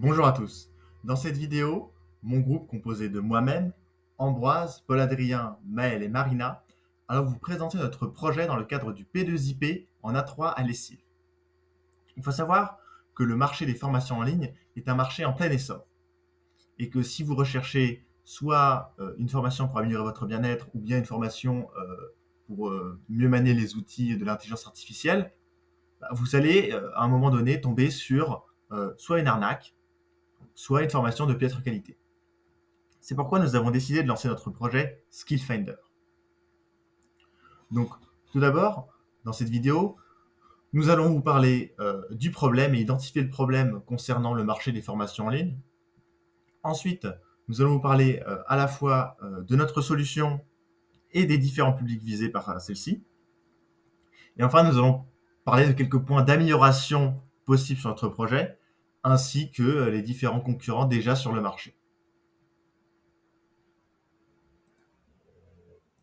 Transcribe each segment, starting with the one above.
Bonjour à tous. Dans cette vidéo, mon groupe composé de moi-même, Ambroise, Paul-Adrien, Maël et Marina, allons vous présenter notre projet dans le cadre du P2IP en A3 à Lessive. Il faut savoir que le marché des formations en ligne est un marché en plein essor et que si vous recherchez soit une formation pour améliorer votre bien-être ou bien une formation pour mieux manier les outils de l'intelligence artificielle, vous allez à un moment donné tomber sur soit une arnaque, soit une formation de piètre qualité. C'est pourquoi nous avons décidé de lancer notre projet Skill Finder. Donc, tout d'abord, dans cette vidéo, nous allons vous parler du problème et identifier le problème concernant le marché des formations en ligne. Ensuite, nous allons vous parler à la fois de notre solution et des différents publics visés par celle-ci. Et enfin, nous allons parler de quelques points d'amélioration possibles sur notre projet, ainsi que les différents concurrents déjà sur le marché.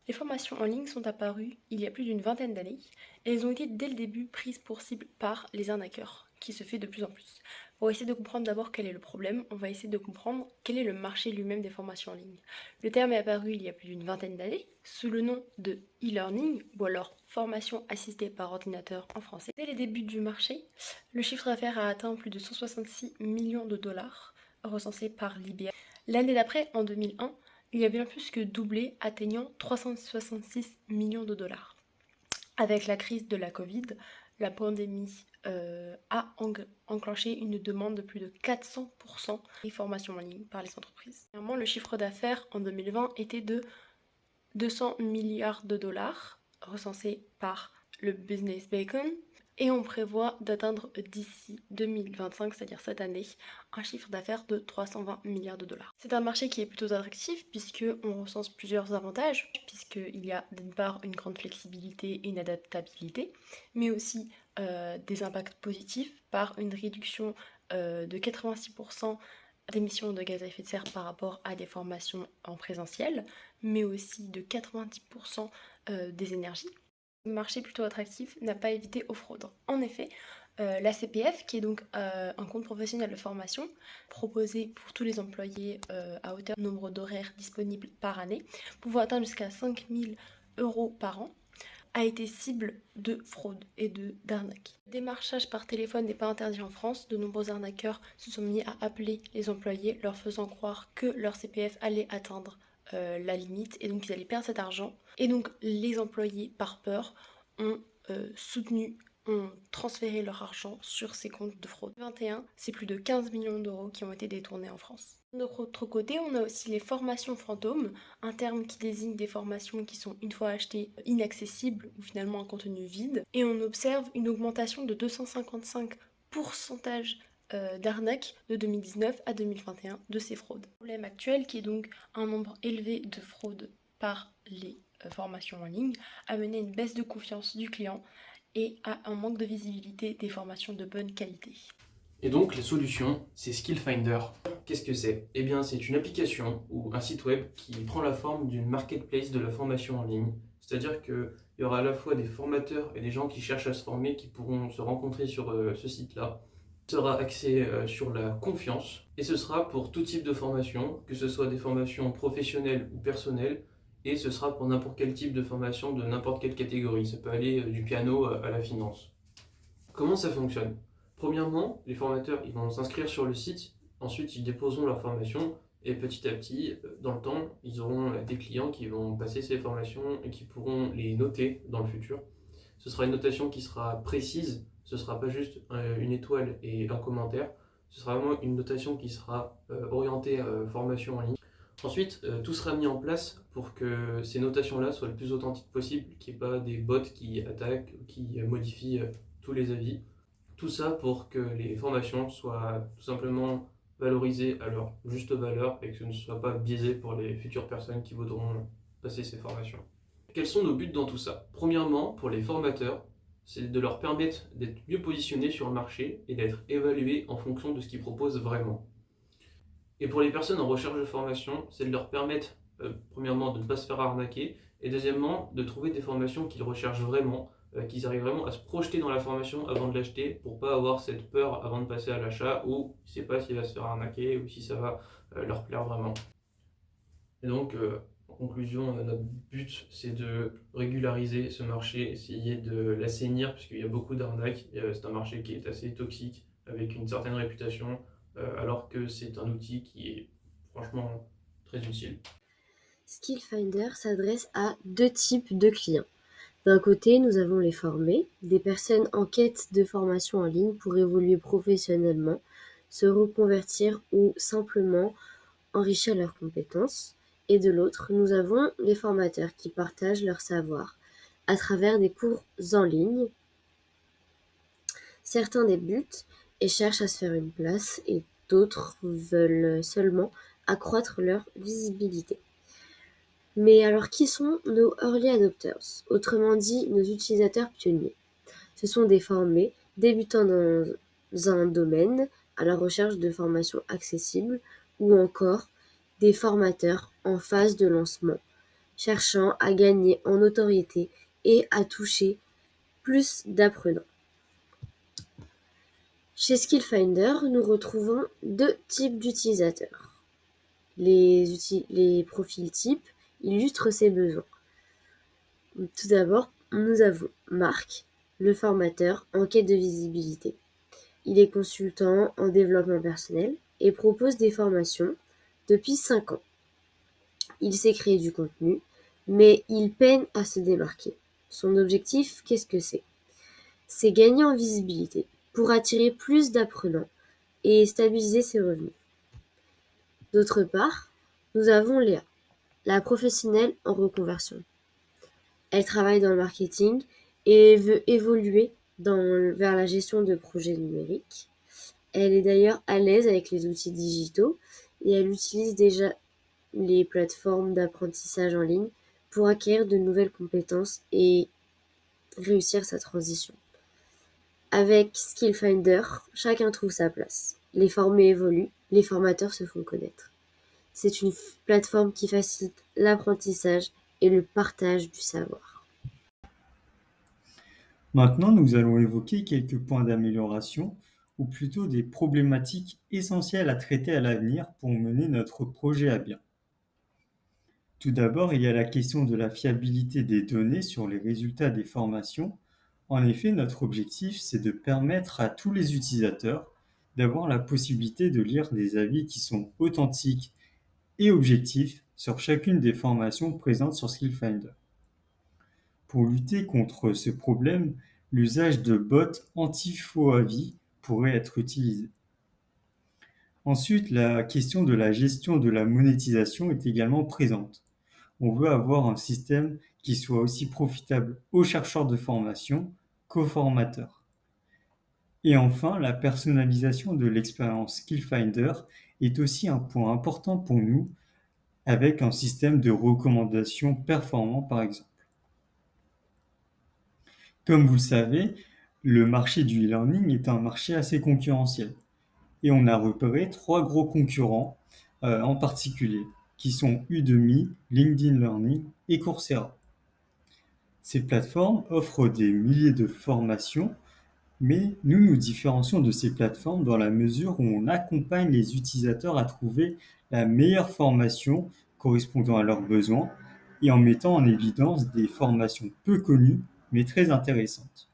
Les formations en ligne sont apparues il y a plus d'une vingtaine d'années et elles ont été dès le début prises pour cible par les arnaqueurs, qui se fait de plus en plus. Pour essayer de comprendre d'abord quel est le problème, on va essayer de comprendre quel est le marché lui-même des formations en ligne. Le terme est apparu il y a plus d'une vingtaine d'années sous le nom de e-learning ou alors formation assistée par ordinateur en français. Dès les débuts du marché, le chiffre d'affaires a atteint plus de 166 millions de dollars recensés par l'IBM. L'année d'après, en 2001, il a bien plus que doublé, atteignant 366 millions de dollars. Avec la crise de la Covid, la pandémie a enclenché une demande de plus de 400% des formations en ligne par les entreprises. Le chiffre d'affaires en 2020 était de 200 milliards de dollars, recensés par le Business Bacon, et on prévoit d'atteindre d'ici 2025, c'est-à-dire cette année, un chiffre d'affaires de 320 milliards de dollars. C'est un marché qui est plutôt attractif puisqu'on recense plusieurs avantages, puisqu'il y a d'une part une grande flexibilité et une adaptabilité, mais aussi des impacts positifs par une réduction de 86% d'émissions de gaz à effet de serre par rapport à des formations en présentiel, mais aussi de 90% des énergies. Le marché plutôt attractif n'a pas évité aux fraudes. En effet, la CPF, qui est donc un compte professionnel de formation proposé pour tous les employés à hauteur du nombre d'horaires disponibles par année, pouvant atteindre jusqu'à 5 000 € par an, a été cible de fraude et d'arnaque. Le démarchage par téléphone n'est pas interdit en France. De nombreux arnaqueurs se sont mis à appeler les employés, leur faisant croire que leur CPF allait atteindre la limite et donc ils allaient perdre cet argent. Et donc les employés, par peur, ont transféré leur argent sur ces comptes de fraude. 21, c'est plus de 15 millions d'euros qui ont été détournés en France. De notre côté, on a aussi les formations fantômes, un terme qui désigne des formations qui sont une fois achetées inaccessibles ou finalement un contenu vide. Et on observe une augmentation de 255% d'arnaques de 2019 à 2021 de ces fraudes. Le problème actuel, qui est donc un nombre élevé de fraudes par les formations en ligne, a mené à une baisse de confiance du client et à un manque de visibilité des formations de bonne qualité. Et donc la solution, c'est Skill Finder. Qu'est-ce que c'est? Eh bien, c'est une application ou un site web qui prend la forme d'une marketplace de la formation en ligne. C'est-à-dire qu'il y aura à la fois des formateurs et des gens qui cherchent à se former qui pourront se rencontrer sur ce site-là. Ce sera axé sur la confiance et ce sera pour tout type de formation, que ce soit des formations professionnelles ou personnelles, et ce sera pour n'importe quel type de formation de n'importe quelle catégorie. Ça peut aller du piano à la finance. Comment ça fonctionne? Premièrement, les formateurs ils vont s'inscrire sur le site, ensuite ils déposeront leur formation et petit à petit, dans le temps, ils auront des clients qui vont passer ces formations et qui pourront les noter dans le futur. Ce sera une notation qui sera précise, ce ne sera pas juste une étoile et un commentaire, ce sera vraiment une notation qui sera orientée formation en ligne. Ensuite, tout sera mis en place pour que ces notations-là soient le plus authentiques possible, qu'il n'y ait pas des bots qui attaquent, qui modifient tous les avis. Tout ça pour que les formations soient tout simplement valorisées à leur juste valeur et que ce ne soit pas biaisé pour les futures personnes qui voudront passer ces formations. Quels sont nos buts dans tout ça? Premièrement, pour les formateurs, c'est de leur permettre d'être mieux positionnés sur le marché et d'être évalués en fonction de ce qu'ils proposent vraiment. Et pour les personnes en recherche de formation, c'est de leur permettre, premièrement, de ne pas se faire arnaquer, et deuxièmement, de trouver des formations qu'ils recherchent vraiment, qu'ils arrivent vraiment à se projeter dans la formation avant de l'acheter pour pas avoir cette peur avant de passer à l'achat où ils ne savent pas s'il va se faire arnaquer ou si ça va leur plaire vraiment. Et donc, en conclusion, notre but, c'est de régulariser ce marché, essayer de l'assainir, puisqu'il y a beaucoup d'arnaques. C'est un marché qui est assez toxique, avec une certaine réputation, alors que c'est un outil qui est franchement très utile. Skillfinder s'adresse à deux types de clients. D'un côté, nous avons les formés, des personnes en quête de formation en ligne pour évoluer professionnellement, se reconvertir ou simplement enrichir leurs compétences. Et de l'autre, nous avons les formateurs qui partagent leur savoir à travers des cours en ligne. Certains débutent et cherchent à se faire une place et d'autres veulent seulement accroître leur visibilité. Mais alors qui sont nos early adopters, autrement dit nos utilisateurs pionniers? Ce sont des formés débutant dans un domaine à la recherche de formations accessibles ou encore des formateurs en phase de lancement, cherchant à gagner en notoriété et à toucher plus d'apprenants. Chez Skillfinder, nous retrouvons deux types d'utilisateurs. Les profils types illustrent ces besoins. Tout d'abord, nous avons Marc, le formateur en quête de visibilité. Il est consultant en développement personnel et propose des formations depuis 5 ans. Il sait créer du contenu, mais il peine à se démarquer. Son objectif, qu'est-ce que c'est? C'est gagner en visibilité pour attirer plus d'apprenants et stabiliser ses revenus. D'autre part, nous avons Léa, la professionnelle en reconversion. Elle travaille dans le marketing et veut évoluer vers la gestion de projets numériques. Elle est d'ailleurs à l'aise avec les outils digitaux et elle utilise déjà les plateformes d'apprentissage en ligne pour acquérir de nouvelles compétences et réussir sa transition. Avec Skillfinder, chacun trouve sa place. Les formés évoluent, les formateurs se font connaître. C'est une plateforme qui facilite l'apprentissage et le partage du savoir. Maintenant, nous allons évoquer quelques points d'amélioration, ou plutôt des problématiques essentielles à traiter à l'avenir pour mener notre projet à bien. Tout d'abord, il y a la question de la fiabilité des données sur les résultats des formations. En effet, notre objectif, c'est de permettre à tous les utilisateurs d'avoir la possibilité de lire des avis qui sont authentiques et objectifs sur chacune des formations présentes sur Skillfinder. Pour lutter contre ce problème, l'usage de bots anti-faux avis pourrait être utilisé. Ensuite, la question de la gestion de la monétisation est également présente. On veut avoir un système qui soit aussi profitable aux chercheurs de formation qu'aux formateurs. Et enfin, la personnalisation de l'expérience Skillfinder est aussi un point important pour nous, avec un système de recommandation performant par exemple. Comme vous le savez, le marché du e-learning est un marché assez concurrentiel. Et on a repéré 3 gros concurrents en particulier, qui sont Udemy, LinkedIn Learning et Coursera. Ces plateformes offrent des milliers de formations, mais nous nous différencions de ces plateformes dans la mesure où on accompagne les utilisateurs à trouver la meilleure formation correspondant à leurs besoins et en mettant en évidence des formations peu connues mais très intéressantes.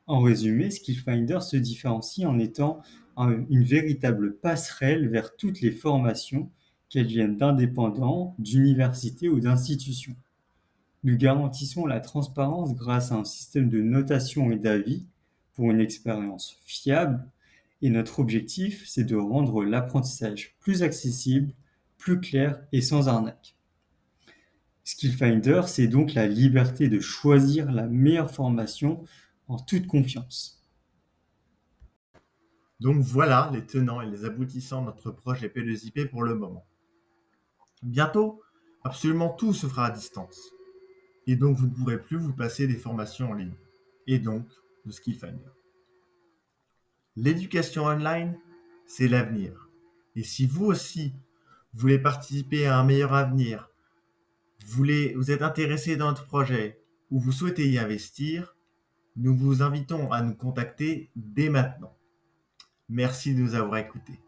En résumé, Skillfinder se différencie en étant une véritable passerelle vers toutes les formations, qu'elles viennent d'indépendants, d'universités ou d'institutions. Nous garantissons la transparence grâce à un système de notation et d'avis pour une expérience fiable et notre objectif, c'est de rendre l'apprentissage plus accessible, plus clair et sans arnaque. Skillfinder, c'est donc la liberté de choisir la meilleure formation en toute confiance. Donc voilà les tenants et les aboutissants de notre projet P2IP pour le moment. Bientôt, absolument tout se fera à distance. Et donc vous ne pourrez plus vous passer des formations en ligne. Et donc de Skillfinder. L'éducation online, c'est l'avenir. Et si vous aussi voulez participer à un meilleur avenir, vous êtes intéressé dans notre projet, ou vous souhaitez y investir, nous vous invitons à nous contacter dès maintenant. Merci de nous avoir écoutés.